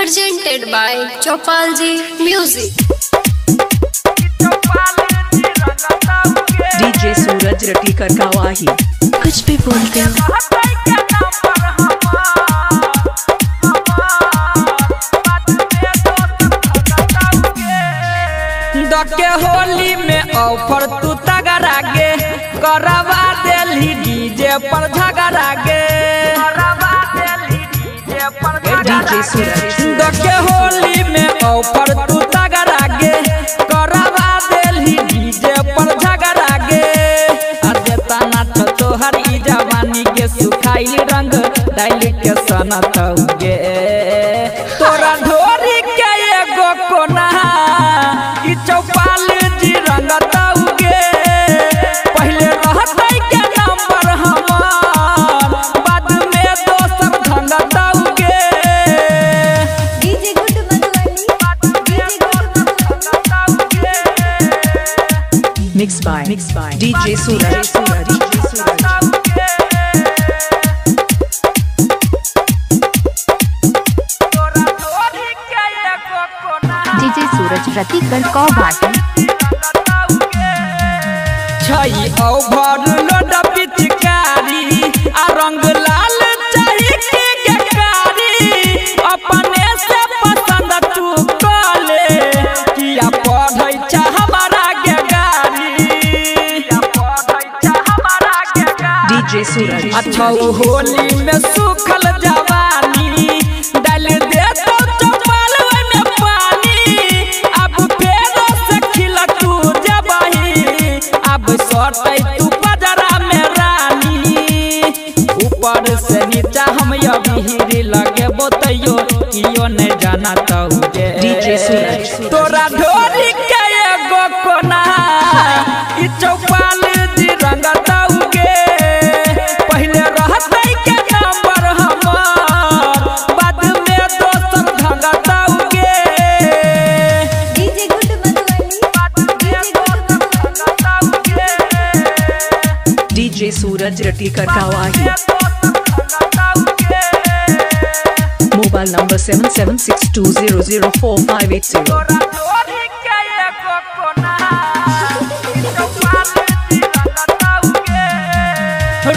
presented by Chopalji Music. DJ सूरज रटीकर गवाही। कुछ भी बोलते हो। दके होली में ऑफर तू तगड़ा गे करवा देली डीजे पर झगड़ा गे DJ सूरज। दके होली में ऑफर तू तगड़ा गे करवा देली डीजे पर झगड़ा गे अरे तना तो हरी जवानी के सुखाइल रंग डाल के सनत गे तोरा ढोरी के एगो कोना चौपाल जी रंगताउगे पहले रहतै के नंबर हमार बाद में दोसर ढंगताउगे डीजे गुड Madhubani Mixed by DJ Suraj. DJ Suraj रटीकर को बाटी छई ओवर लोड पिचकारी आ रंग लाल चाही के कारी अपने से पसंद तू कले किया पढ़ै छ हमारा के गारी DJ सूरज। अच्छा होली में सुखल जवानी डाल दे तो चौपाल में पानी अब फेर से खिल तू जबही अब सटै तू बजरा में रानी ऊपर से नीचा हम अभी लगे बोतैयो कियो नहीं जाना तौगे DJ सूरज। तोरा ढोरी के एगो कोना ई चौपाल जी रंगताउगे पहले रहतै के नंबर हमार बाद में दोसर ढंगताउगे डीजे गुड मधुबनी DJ सूरज रटीकर गवाही। Mobile number 7762004580।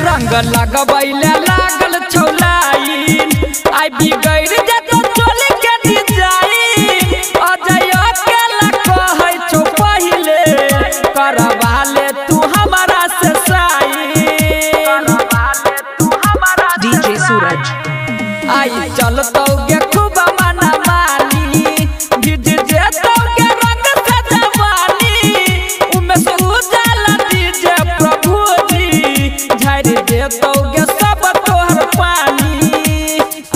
रंग लगबैले लागल छौलाइन आई बिगड़ जतो चोल के डिजाइन अजय अकेला कहै छौ पहिले करवा ले तू हमरा से साइन DJ सूरज। आई चलतौ गे खूब मना मानी भिज जेतौ गे रंग से जवानी उमे से उजाला डीजे प्रभु जी झाड़ देतौ गे सब तोहर पानी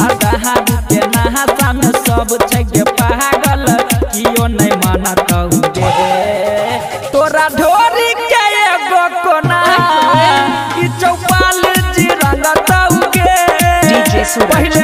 आधा के नहाता में सब छै गे पागल कियो नहीं मानतौ गे तोरा ढोरी के एगो कोना ई चौपाल जी रंगतौ गे DJ सूरज। पहले